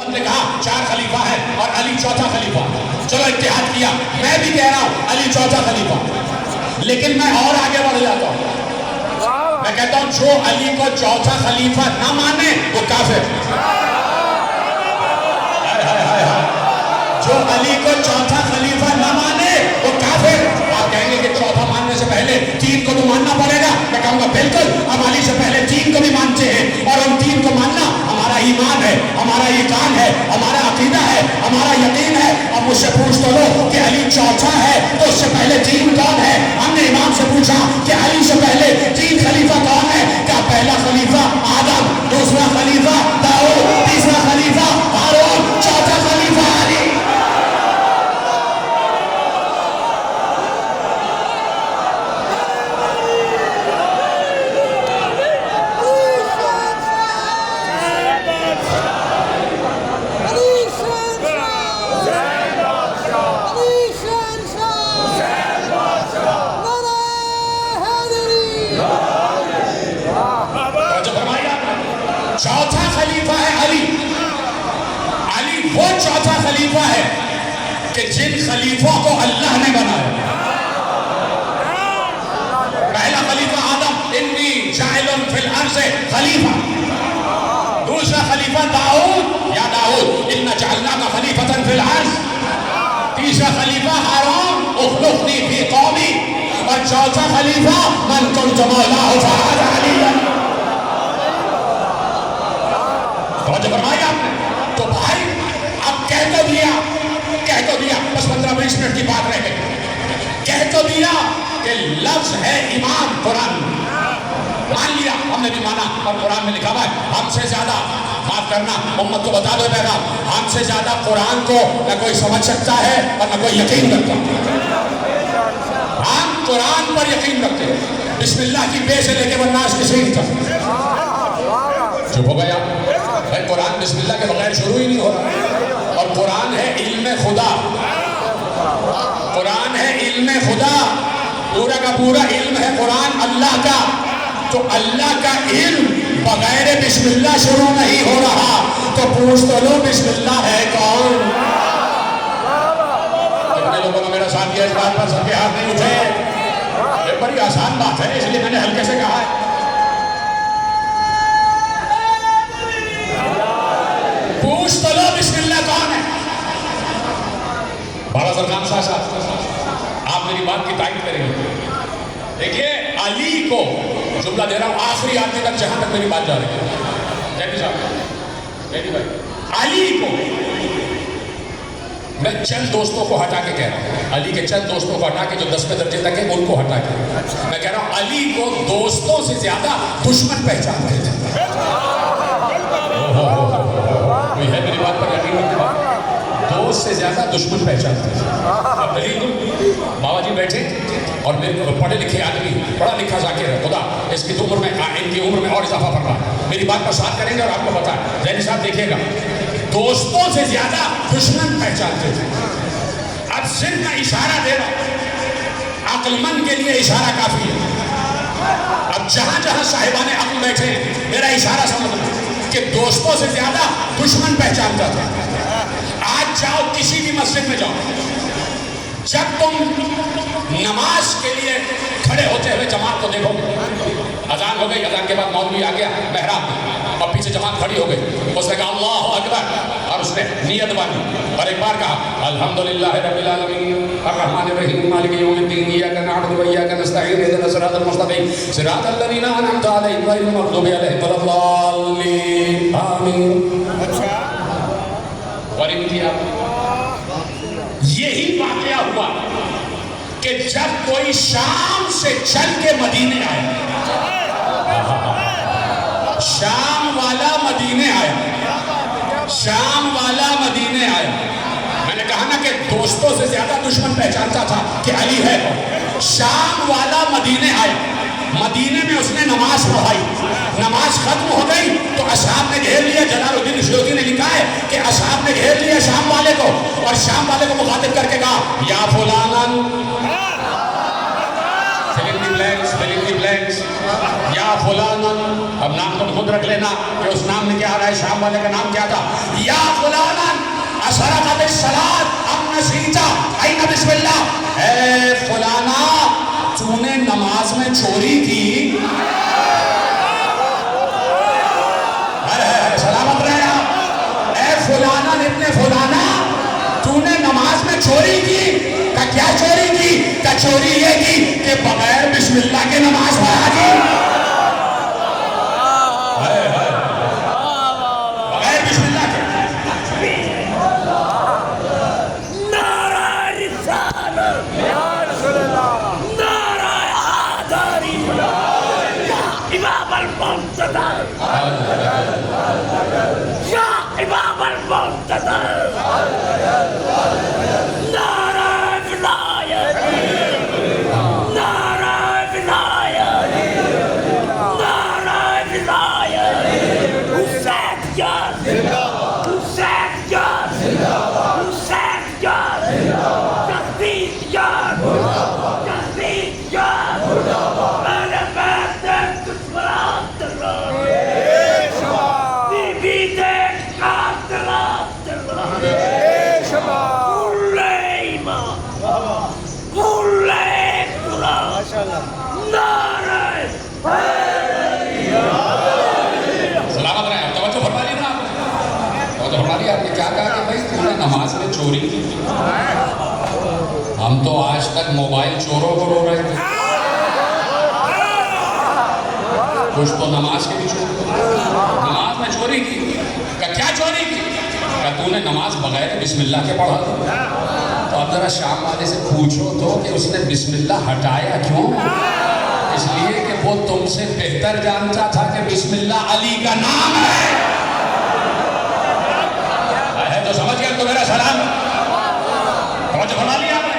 نے کہا 4 خلیفہ ہے اور علی چوتھا خلیفہ. چلو اتحاد کیا. میں بھی کہہ رہا ہوں علی چوتھا خلیفہ, لیکن میں اور آگے بڑھ جاتا ہوں. میں کہتا ہوں جو علی کو چوتھا خلیفہ نہ مانے وہ کافر. جو علی کو چوتھا خلیفہ نہ مانے وہ کافر. آپ کہیں گے کہ چوتھا ماننے سے پہلے 3 کو تو ماننا پڑے گا. میں کہوں گا بالکل, ہم علی سے پہلے 3 کو بھی مانتے ہیں, اور ان 3 کو ماننا ہمارا ایمان ہے, ہمارا ایقان ہے, ہمارا عقیدہ ہے, ہمارا یقین ہے. اب مجھ سے پوچھ تو لو کہ علی چوتھا ہے تو اس سے پہلے 3 کون ہے؟ ہم نے امام سے پوچھا کہ علی سے پہلے 3 خلیفہ کون ہے؟ کیا پہلا خلیفہ آدم, دوسرا خلیفہ داؤد, تیسرا خلیفہ ہارون, چوتھا خلیفہ علی. چوتھا خلیفہ ہے علی. علی وہ چوتھا خلیفہ ہے کہ جن خلیفوں کو اللہ نے بنایا. پہلا خلیفہ آدم, انی جاعل فی الارض خلیفہ. دوسرا خلیفہ داؤد, یا داؤد انا جعلناک خلیفۃ فی الارض. تیسرا خلیفہ ہارون, اخلفنی فی قومی. اور چوتھا خلیفہ من کنت مولاہ فہذا علی. توجہ فرمایا آپ نے. تو بھائی اب کہہ تو دیا بس 15-20 منٹ کی بات رہ گئی. کہہ تو دیا کہ لفظ ہے امام قرآن, مان لیا, ہم نے بھی مانا, اور قرآن میں لکھا ہوا ہے ہم سے زیادہ, معاف کرنا امت کو بتا دو پیغام, ہم سے زیادہ قرآن کو نہ کوئی سمجھ سکتا ہے اور نہ کوئی یقین کرتا. ہم قرآن پر یقین رکھتے ہیں. بسم اللہ کی بے سے لے کے والناس کی سین تک. چپ ہو گیا بھائی, قرآن بسم اللہ کے بغیر شروع ہی نہیں ہو رہا. اور قرآن ہے علم خدا, قرآن ہے علم خدا, پورا کا پورا علم ہے قرآن اللہ کا. تو اللہ کا علم بغیر بسم اللہ شروع نہیں ہو رہا. تو پوچھ تو لو بسم اللہ ہے کون؟ کتنے لوگوں نے میرا ساتھ دیا اس بات پر؟ سب کے ہاتھ نہیں اٹھے. یہ بڑی آسان بات ہے, اس لیے میں نے ہلکے سے کہا ہے. پوچھ تو لو بسم اللہ کون ہے؟ بارہ سرکام شاہ صاحب, آپ میری بات کی تائید کریں گے. دیکھیے علی کو جملہ دے رہا ہوں آخری آدمی تک جہاں تک میری بات جا رہی ہے. جیدی صاحب, جیدی بھائی, علی کو میں چند دوستوں کو ہٹا کے کہہ رہا ہوں, علی کے چند دوستوں کو ہٹا کے جو 10ویں درجے تک ہے ان کو ہٹا کے میں کہہ رہا ہوں علی کو دوستوں سے زیادہ دشمن پہچانتے تھے. کوئی ہے میری بات پر یقین رکھتے ہیں؟ دوست سے زیادہ دشمن پہچانتے ہیں. اب دلیل بابا جی بیٹھے اور میرے پڑھے لکھے آدمی, پڑھا لکھا ذاکر ہے, خدا اس کی عمر میں, ان کی عمر میں اور اضافہ کر رہا ہے. میری بات پر ساتھ کریں گے اور آپ کو پتا ہے. ذہنی صاحب دیکھیے گا, دوستوں سے زیادہ دشمن پہچانتے تھے. اب صرف میں اشارہ دے رہا ہوں, عقل مند کے لیے اشارہ کافی ہے. اب جہاں جہاں صاحبان عقل بیٹھے ہیں میرا اشارہ سمجھنا کہ دوستوں سے زیادہ دشمن پہچانتا تھا. آج جاؤ کسی بھی مسجد میں جاؤ, جب تم نماز کے لیے کھڑے ہوتے ہوئے جماعت کو دیکھو, اذان ہو گئی, اذان کے بعد مولوی آ گیا محراب اور پیچھے جماعت کھڑی ہو گئی, اس نے کہا اللہ اکبر, اور اس نے نیت باندھی اور ایک بار کہا الحمدللہ رب العالمین الرحمن الرحیم مالک یوم الدین ایاک نعبد و ایاک نستعین اهدنا الصراط المستقیم صراط الذین انعمت علیہم غیر المغضوب علیہم ولا الضالین آمین. یہی واقعہ ہوا کہ جب کوئی شام سے چل کے مدینے آیا, شام والا مدینے آیا, شام والا مدینے آیا. میں نے کہا نا کہ دوستوں سے زیادہ دشمن پہچانتا تھا کہ علی ہے. شام والا مدینے آیا, مدینے میں اس نے نماز پڑھائی, نماز ختم ہو گئی تو اصحاب نے گھیر لیا. جلال الدین سیوطی نے لکھا ہے کہ اصحاب نے گھیر لیا شام والے کو, اور شام والے کو مخاطب کر کے کہا یا فلانن, fill in the blanks, یا فلانن. اب نام تم خود رکھ لینا کہ اس نام میں کیا آ رہا ہے, شام والے کا نام کیا تھا, یا فلانن سرقت الصلاۃ ام نسیت این بسم اللہ. اے فلانا تو نے نماز میں چوری کی. سلامت رہے آپ. اے فلانا ابن فلانا تو نے نماز میں چوری کی. کیا چوری کی؟ چوری یہ کی کہ بغیر بسم اللہ کے نماز پڑھا دی. بغیر بسم اللہ کے. نعرہ رسالت، نعرہ حیدری، یا امام المنتظر، یا امام المنتظر. نعرہ ولایت، نعرہ ولایت، نعرہ ولایت. حسین یار، حسین یار، حسین یار، یزید یار، یزید یار. اہل بیت دشمنان ترار، بی بی دیکھ قاتلان ترار. کلے ایمان، کلے قرآن، نعرہ سلامت رہے. توجہ فرما لی نا آپ نے. توجہ فرما لی. آپ نے کیا کہا کہ بھائی تم نے نماز میں چوری کی. ہم تو آج تک موبائل چوروں کو رو رہے تھے. کچھ تو نماز کے بھی چوری. نماز میں چوری کی. کیا چوری کی؟ کہ تو نے نماز بغیر بسم اللہ کے پڑھا. تو اب ذرا شام والے سے پوچھو تو کہ اس نے بسم اللہ ہٹایا کیوں؟ اس لیے کہ وہ تم سے بہتر جانتا تھا کہ بسم اللہ علی کا نام ہے. تو سمجھ گیا تو میرا سلام. توجہ فرما لیا آپ نے.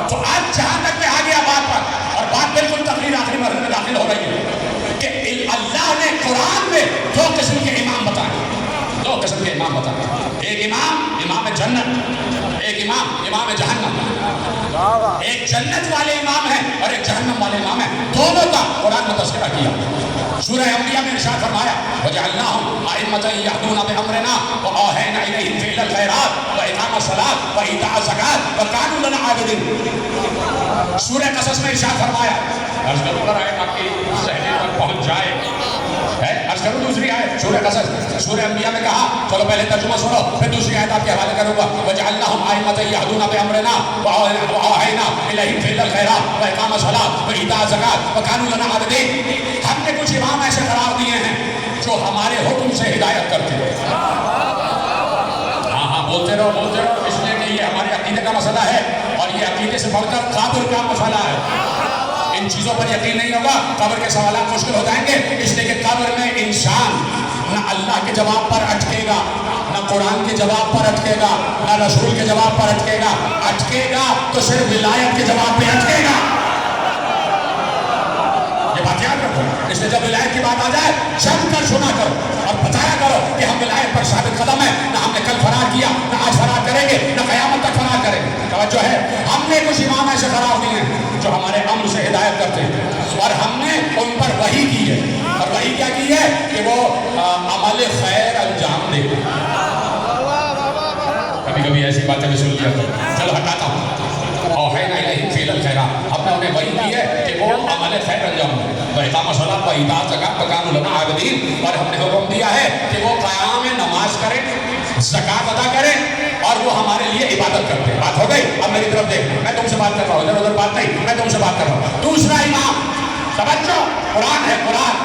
تو آج جہاں تک میں آ گیا بات پر، اور بات بالکل تقریر آخری مرحلے میں داخل ہو رہی ہے کہ اللہ نے قرآن میں دو قسم کے امام بتائے. دو قسم کے امام بتائے. ایک امام امام جنت، ایک امام امام جہنم. ایک جنت والے امام ہیں اور ایک جہنم والے امام ہیں. دونوں کا قرآن میں تذکرہ کیا. سورہ انبیاء میں ارشاد فرمایا وَجَعَلْنَاهُمْ أَئِمَّةً يَهْدُونَ بِأَمْرِنَا وَأَوْحَيْنَا إِلَيْهِمْ فِعْلَ الْخَيْرَاتِ وَإِقَامَ الصَّلَاةِ وَإِيتَاءَ الزَّكَاةِ وَكَانُوا لَنَا عَابِدِينَ. سورہ قصص میں ارشاد فرمایا. عرض کروں پر آیت آپ کی ذہن تک پہنچ جائے. عرض کروں دوسری آیت سورہ قصص. سورہ انبیاء میں کہا، چلو پہلے ترجمہ سنو پھر دوسری آیت آپ کے حوالے کروں گا. وَجَعَلْنَاهُمْ أَئِمَّةً يَهْدُونَ بِأَمْرِنَا وَأَوْحَيْنَا إِلَيْهِمْ فِعْلَ الْخَيْرَاتِ وَإِقَامَ الصَّلَاةِ وَإِيتَاءَ الزَّكَاةِ وَكَانُوا لَنَا عَابِدِينَ. ہم نے کچھ امام ایسے قرار دیے ہیں جو ہمارے حکم سے ہدایت کرتے ہیں. ہاں بولتے رہو بولتے رہو. اس لیے کہ یہ ہمارے عقیدے کا مسئلہ ہے اور یہ عقیدے سے بڑھ کر قبر کا مسئلہ ہے. ان چیزوں پر یقین نہیں ہوگا قبر کے سوالات مشکل ہو جائیں گے. اس لیے کہ قبر میں انسان نہ اللہ کے جواب پر اٹکے گا، نہ قرآن کے جواب پر اٹکے گا، نہ رسول کے جواب پر اٹکے گا. اٹکے گا تو صرف ولایت کے جواب پہ اٹکے گا. یہ بات یاد رکھو. اس لیے جب ولایت کی بات آ جائے جم کر سنا کرو اور بتایا کرو کہ ہم ولایت پر ثابت قدم ہیں. نہ ہم نے کل فرار کیا، نہ آج فرار کریں گے، نہ قیامت تک فرار کریں گے. توجہ ہے. ہم نے کچھ امام ایسے قرار دیے ہیں جو ہمارے امر سے ہدایت کرتے ہیں اور ہم نے ان پر وحی کی ہے. اور وحی کیا کی ہے کہ وہ عمل خیر انجام دے. کبھی کبھی ایسی باتیں بھی سن لیا. چلو ہٹاتا ہوں. اوحینا الیہم فعل الخیرات. ہم نے انہیں وحی کی ہے کہ وہ عمل خیر انجام دے. وإقام الصلاۃ وإیتاء الزکاۃ وکانوا لنا عابدین. اور ہم نے حکم دیا ہے کہ وہ قیام نماز کریں، زکات ادا کریں اور وہ ہمارے لیے عبادت کرتے ہیں. بات ہو گئی. اب میری طرف دیکھ. میں تم سے بات کر رہا ہوں، ادھر ادھر بات نہیں. میں تم سے بات کر رہا ہوں. دوسرا امام. توجہ. قرآن ہے قرآن.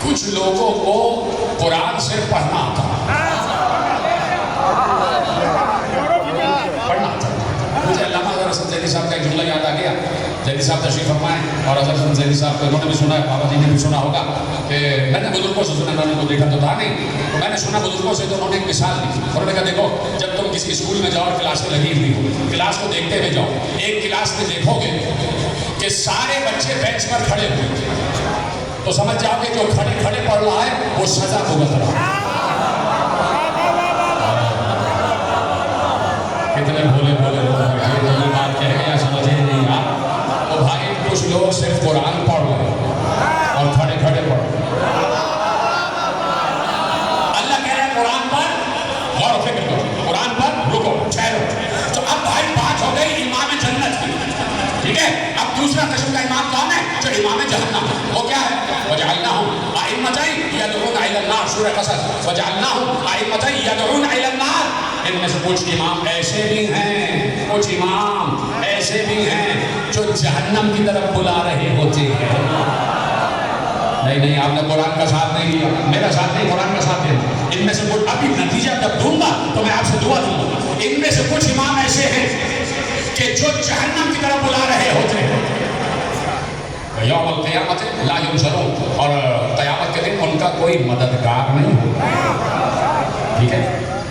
کچھ لوگوں کو قرآن صرف پڑھنا آتا ہے. پڑھنا آتا ہے. مجھے علامہ حضرت زیدی صاحب کا ایک جملہ یاد آ گیا. زیدی صاحب تشریف فرمائیں اور حضرت زیدی صاحب کو انہوں نے بھی سنا ہے، بابا جی نے بھی سنا ہوگا کہ میں نے بزرگوں سے سنا، انہوں نے دیکھا تو تھا نہیں. تو میں نے سنا بزرگوں سے تو انہوں نے ایک مثال دی. انہوں نے کہا دیکھو جب تم کسی اسکول میں جاؤ اور کلاس میں لگی ہوئی ہو، کلاس کو دیکھتے ہوئے جاؤ. ایک کلاس میں دیکھو گے کہ سارے بچے بینچ پر کھڑے ہوئے تو سمجھ جاؤ کہ جو کھڑے کھڑے پڑھ رہا ہے وہ سزا بھگت رہا ہے. کتنے بھولے بھولے لوگ یہ بات کہہ گیا سمجھے نہیں آپ. تو بھائی کچھ لوگ صرف قرآن پڑھ رہے ہیں اور کھڑے کھڑے پڑھ رہے ہیں. اللہ کہہ رہے ہیں قرآن پر غور و فکر کرو. دوسرا قسم کا امام کون ہے؟ جو امام جہنم ہے. وہ کیا ہے؟ وَجَعَلْنَاهُمْ أَئِمَّةً يَدْعُونَ إِلَى النَّارِ. سورہ قصص. وَجَعَلْنَاهُمْ أَئِمَّةً يَدْعُونَ إِلَى النَّارِ. ان میں سے کچھ امام ایسے بھی ہیں، کچھ امام ایسے بھی ہیں جو جہنم کی طرف بلا رہے ہوتے ہیں. نہیں آپ نے قرآن کا ساتھ نہیں لیا، میرا ساتھ نہیں، قرآن کا ساتھ دینا. ان میں سے کچھ، ابھی نتیجہ جب دوں گا تو میں آپ سے دعا دوں گا. ان میں سے کچھ امام ایسے ہیں کہ جو جہنم کی طرف بلا رہے ہوتے ہیں. یوم القیامت لا ینصرون، اور قیامت کے دن ان کا کوئی مددگار نہیں ہوگا. ٹھیک ہے،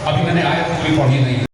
ابھی میں نے آیت پوری پڑھی نہیں.